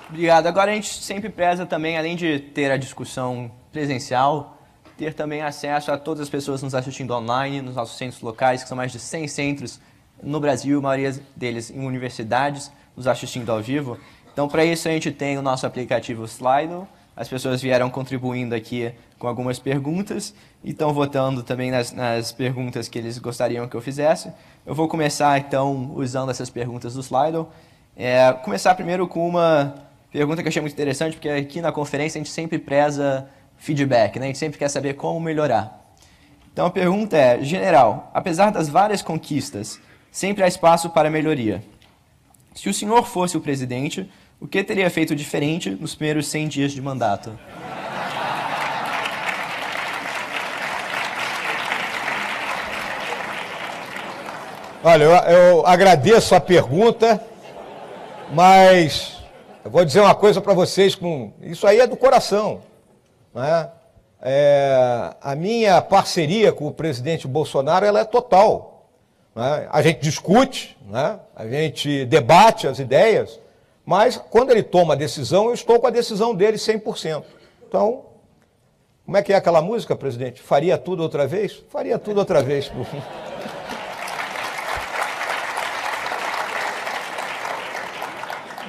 Obrigado. Agora a gente sempre preza também, além de ter a discussão presencial, ter também acesso a todas as pessoas nos assistindo online, nos nossos centros locais, que são mais de 100 centros no Brasil, a maioria deles em universidades, nos assistindo ao vivo. Então, para isso, a gente tem o nosso aplicativo Slido. As pessoas vieram contribuindo aqui com algumas perguntas e estão votando também nas perguntas que eles gostariam que eu fizesse. Eu vou começar, então, usando essas perguntas do Slido. Começar primeiro com uma pergunta que eu achei muito interessante, porque aqui na conferência a gente sempre preza feedback, né? A gente sempre quer saber como melhorar. Então a pergunta é, general, apesar das várias conquistas, sempre há espaço para melhoria. Se o senhor fosse o presidente, o que teria feito diferente nos primeiros 100 dias de mandato? Olha, eu agradeço a pergunta, mas eu vou dizer uma coisa para vocês, isso aí é do coração. Né? A minha parceria com o presidente Bolsonaro ela é total. Né? A gente discute, né? A gente debate as ideias, mas quando ele toma a decisão, eu estou com a decisão dele 100%. Então, como é que é aquela música, presidente? Faria tudo outra vez? Faria tudo outra vez.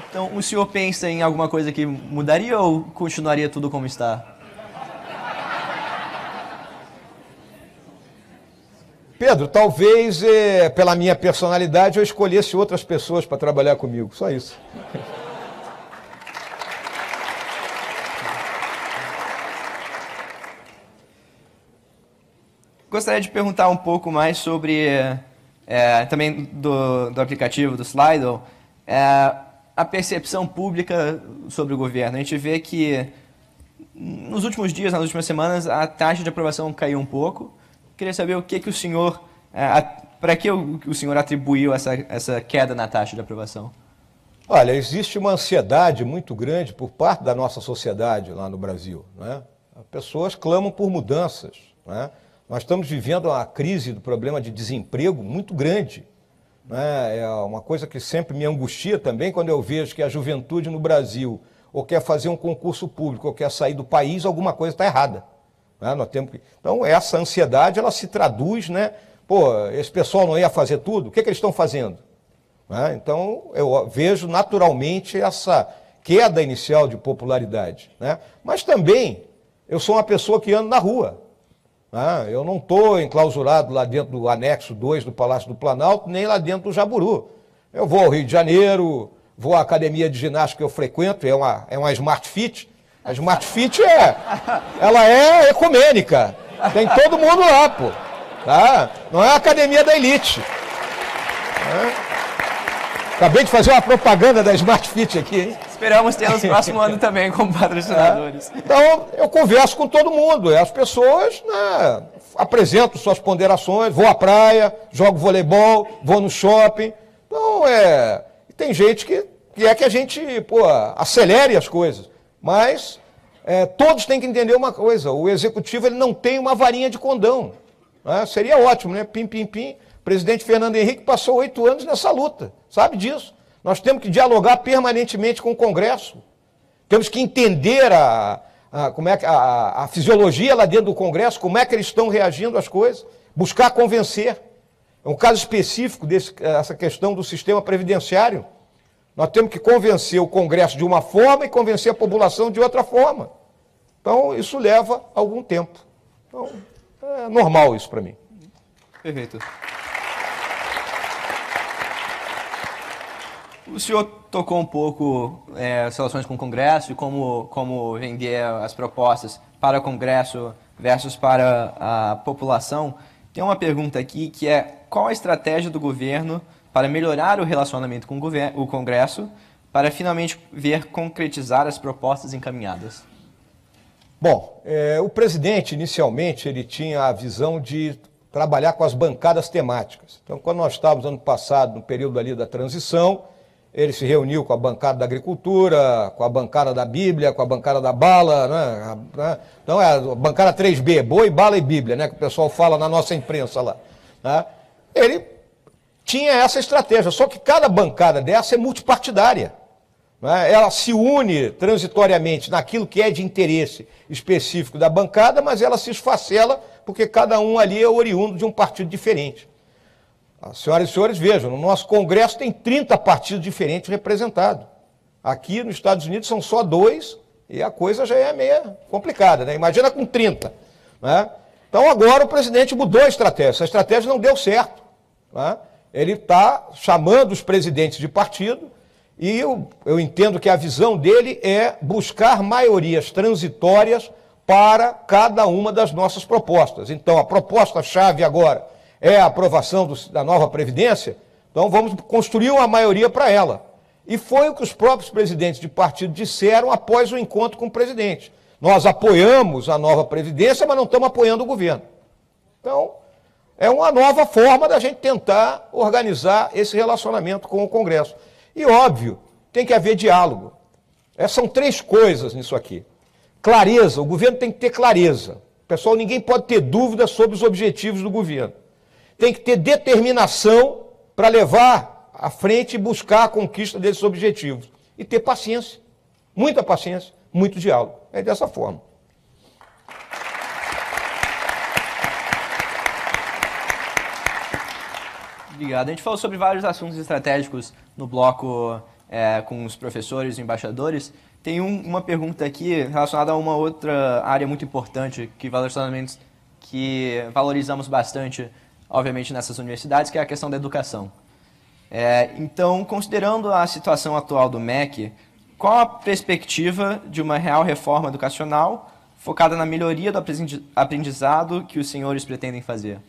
Então, o senhor pensa em alguma coisa que mudaria ou continuaria tudo como está? Pedro, talvez pela minha personalidade eu escolhesse outras pessoas para trabalhar comigo, só isso. Gostaria de perguntar um pouco mais sobre, também do aplicativo, do Slido, a percepção pública sobre o governo. A gente vê que nos últimos dias, nas últimas semanas, a taxa de aprovação caiu um pouco. Queria saber o que o senhor, para que o senhor atribuiu essa queda na taxa de aprovação? Olha, existe uma ansiedade muito grande por parte da nossa sociedade lá no Brasil. Né? As pessoas clamam por mudanças. Né? Nós estamos vivendo uma crise do problema de desemprego muito grande. né? É uma coisa que sempre me angustia também quando eu vejo que a juventude no Brasil ou quer fazer um concurso público ou quer sair do país, alguma coisa está errada. Né? Nós temos que... Então, essa ansiedade, ela se traduz, né? Pô, esse pessoal não ia fazer tudo? O que eles estão fazendo? Né? Então, eu vejo naturalmente essa queda inicial de popularidade. Né? Mas também, eu sou uma pessoa que anda na rua. Né? Eu não estou enclausurado lá dentro do anexo 2 do Palácio do Planalto, nem lá dentro do Jaburu. Eu vou ao Rio de Janeiro, vou à academia de ginástica que eu frequento, é uma Smart Fit. A Smart Fit ela é ecumênica. Tem todo mundo lá, pô. Tá? Não é a academia da elite. Acabei de fazer uma propaganda da Smart Fit aqui, hein? Esperamos ter no próximo ano também como patrocinadores. Então, eu converso com todo mundo. As pessoas, né, apresentam suas ponderações, vou à praia, jogo voleibol, vou no shopping. Então, tem gente que quer que a gente, acelere as coisas. Mas todos têm que entender uma coisa. O executivo ele não tem uma varinha de condão. Né? Seria ótimo, né? Pim, pim, pim. O presidente Fernando Henrique passou 8 anos nessa luta. Sabe disso? Nós temos que dialogar permanentemente com o Congresso. Temos que entender como é que a fisiologia lá dentro do Congresso, como é que eles estão reagindo às coisas, buscar convencer. É um caso específico dessa questão do sistema previdenciário. Nós temos que convencer o Congresso de uma forma e convencer a população de outra forma. Então, isso leva algum tempo. Então, é normal isso para mim. Perfeito. O senhor tocou um pouco as relações com o Congresso e como vender as propostas para o Congresso versus para a população. Tem uma pergunta aqui que é: qual a estratégia do governo para melhorar o relacionamento com o Congresso para finalmente ver concretizar as propostas encaminhadas? Bom, o presidente, inicialmente, ele tinha a visão de trabalhar com as bancadas temáticas. Então, quando nós estávamos, ano passado, no período ali da transição, ele se reuniu com a bancada da agricultura, com a bancada da Bíblia, com a bancada da bala, né? Então, é a bancada 3B, boi, bala e Bíblia, né? Que o pessoal fala na nossa imprensa lá. Né? Ele tinha essa estratégia, só que cada bancada dessa é multipartidária. Né? Ela se une transitoriamente naquilo que é de interesse específico da bancada, mas ela se esfacela porque cada um ali é oriundo de um partido diferente. As senhoras e senhores, vejam, no nosso Congresso tem 30 partidos diferentes representados. Aqui nos Estados Unidos são só 2 e a coisa já é meio complicada, né? Imagina com 30. Né? Então agora o presidente mudou a estratégia. Essa estratégia não deu certo. Né? Ele está chamando os presidentes de partido e eu entendo que a visão dele é buscar maiorias transitórias para cada uma das nossas propostas. Então a proposta-chave agora é a aprovação da nova Previdência, então vamos construir uma maioria para ela. E foi o que os próprios presidentes de partido disseram após o encontro com o presidente. Nós apoiamos a nova Previdência, mas não estamos apoiando o governo. Então, é uma nova forma da gente tentar organizar esse relacionamento com o Congresso. E, óbvio, tem que haver diálogo. São 3 coisas nisso aqui. Clareza, o governo tem que ter clareza. Pessoal, ninguém pode ter dúvida sobre os objetivos do governo. Tem que ter determinação para levar à frente e buscar a conquista desses objetivos. E ter paciência, muita paciência, muito diálogo. É dessa forma. Obrigado. A gente falou sobre vários assuntos estratégicos no bloco com os professores e embaixadores. Tem uma pergunta aqui relacionada a uma outra área muito importante que valorizamos bastante, obviamente, nessas universidades, que é a questão da educação. Então, considerando a situação atual do MEC, qual a perspectiva de uma real reforma educacional focada na melhoria do aprendizado que os senhores pretendem fazer?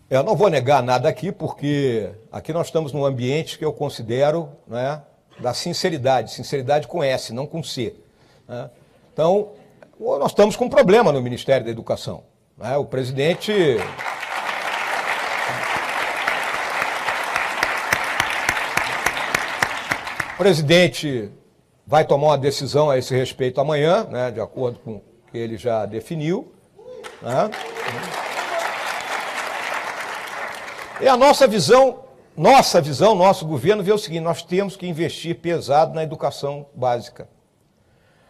Eu não vou negar nada aqui, porque aqui nós estamos num ambiente que eu considero, né, da sinceridade com S, não com C. Né? Então, nós estamos com um problema no Ministério da Educação. Né? O presidente... O presidente vai tomar uma decisão a esse respeito amanhã, né, de acordo com o que ele já definiu. Né? E a nossa visão nossa visão, nosso governo vê o seguinte: nós temos que investir pesado na educação básica.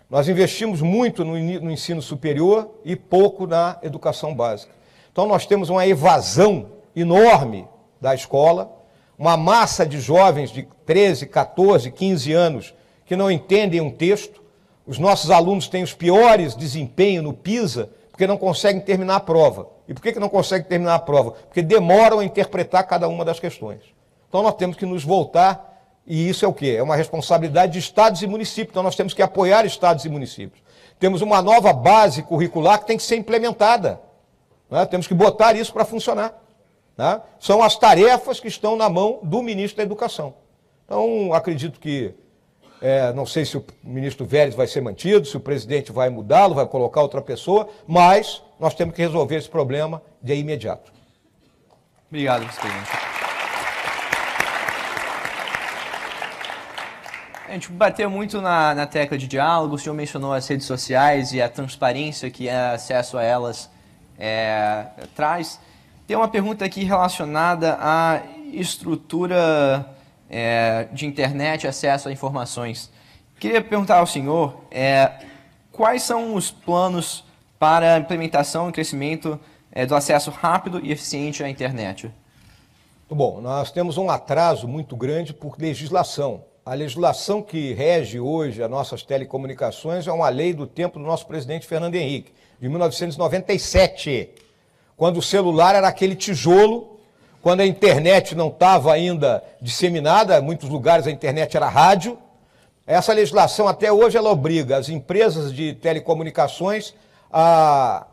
Nós investimos muito no ensino superior e pouco na educação básica. Então nós temos uma evasão enorme da escola, uma massa de jovens de 13, 14, 15 anos que não entendem um texto. Os nossos alunos têm os piores desempenhos no PISA porque não conseguem terminar a prova. E por que não conseguem terminar a prova? Porque demoram a interpretar cada uma das questões. Então nós temos que nos voltar, e isso é o quê? É uma responsabilidade de estados e municípios, então nós temos que apoiar estados e municípios. Temos uma nova base curricular que tem que ser implementada, né? Temos que botar isso para funcionar, né? São as tarefas que estão na mão do ministro da Educação. Então, acredito que, não sei se o ministro Vélez vai ser mantido, se o presidente vai mudá-lo, vai colocar outra pessoa, mas nós temos que resolver esse problema de imediato. Obrigado, vice-presidente. A gente bateu muito na tecla de diálogo, o senhor mencionou as redes sociais e a transparência que acesso a elas traz. Tem uma pergunta aqui relacionada à estrutura de internet e acesso a informações. Queria perguntar ao senhor quais são os planos para a implementação e crescimento do acesso rápido e eficiente à internet? Bom, nós temos um atraso muito grande por legislação. A legislação que rege hoje as nossas telecomunicações é uma lei do tempo do nosso presidente Fernando Henrique, de 1997, quando o celular era aquele tijolo, quando a internet não estava ainda disseminada, em muitos lugares a internet era rádio. Essa legislação até hoje ela obriga as empresas de telecomunicações a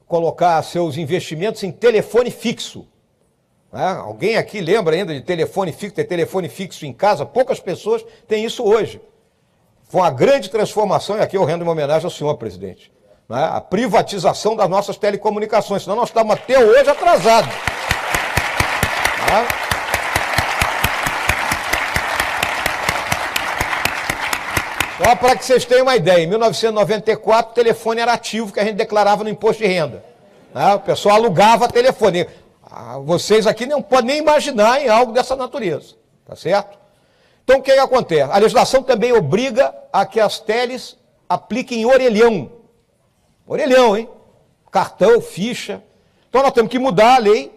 colocar seus investimentos em telefone fixo. Alguém aqui lembra ainda de telefone fixo, ter telefone fixo em casa? Poucas pessoas têm isso hoje. Foi uma grande transformação, e aqui eu rendo uma homenagem ao senhor presidente, a privatização das nossas telecomunicações, senão nós estamos até hoje atrasados. Só para que vocês tenham uma ideia, em 1994 o telefone era ativo, que a gente declarava no imposto de renda. O pessoal alugava telefone. Vocês aqui não podem nem imaginar em algo dessa natureza, tá certo? Então o que acontece? A legislação também obriga a que as teles apliquem orelhão. Orelhão, hein? Cartão, ficha. Então nós temos que mudar a lei.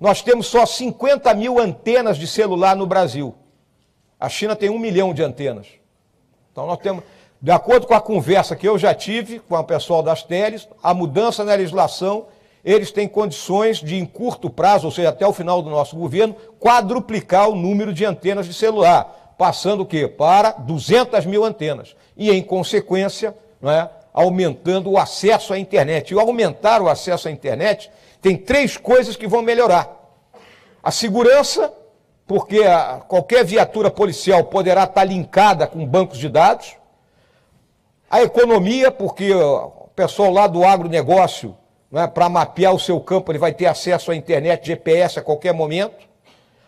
Nós temos só 50 mil antenas de celular no Brasil. A China tem 1 milhão de antenas. Então nós temos, de acordo com a conversa que eu já tive com o pessoal das teles, a mudança na legislação, eles têm condições de, em curto prazo, ou seja, até o final do nosso governo, quadruplicar o número de antenas de celular, passando o quê? Para 200 mil antenas. E, em consequência, aumentando o acesso à internet. E ao aumentar o acesso à internet, tem 3 coisas que vão melhorar. A segurança, porque qualquer viatura policial poderá estar linkada com bancos de dados. A economia, porque o pessoal lá do agronegócio, para mapear o seu campo, ele vai ter acesso à internet, GPS a qualquer momento.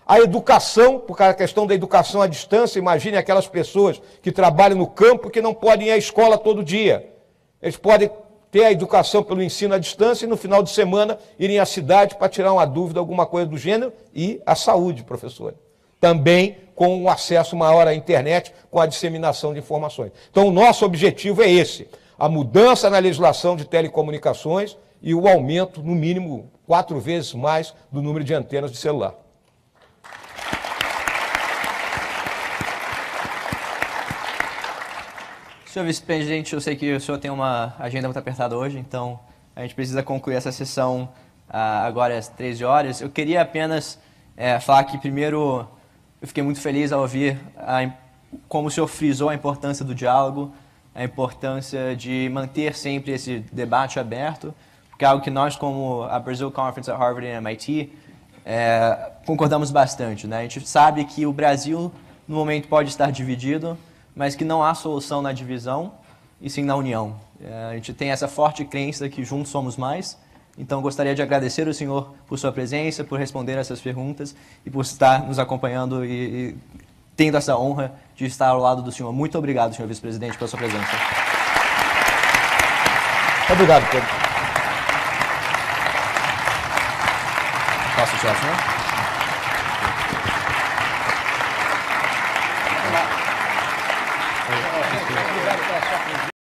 A educação, por causa da questão da educação à distância, imagine aquelas pessoas que trabalham no campo que não podem ir à escola todo dia. Eles podem ter a educação pelo ensino à distância e no final de semana irem à cidade para tirar uma dúvida, alguma coisa do gênero, e a saúde, professor. Também com um acesso maior à internet, com a disseminação de informações. Então o nosso objetivo é esse, a mudança na legislação de telecomunicações e o aumento, no mínimo, 4 vezes mais do número de antenas de celular. Senhor vice-presidente, eu sei que o senhor tem uma agenda muito apertada hoje, então a gente precisa concluir essa sessão agora às 13 horas. Eu queria apenas falar que, primeiro, eu fiquei muito feliz ao ouvir como o senhor frisou a importância do diálogo, a importância de manter sempre esse debate aberto, porque é algo que nós, como a Brazil Conference at Harvard e MIT, concordamos bastante, né? A gente sabe que o Brasil, no momento, pode estar dividido, mas que não há solução na divisão, e sim na união. A gente tem essa forte crença que juntos somos mais, então gostaria de agradecer ao senhor por sua presença, por responder essas perguntas e por estar nos acompanhando e tendo essa honra de estar ao lado do senhor. Muito obrigado, senhor vice-presidente, pela sua presença. Obrigado, Pedro. Posso tirar, senhor?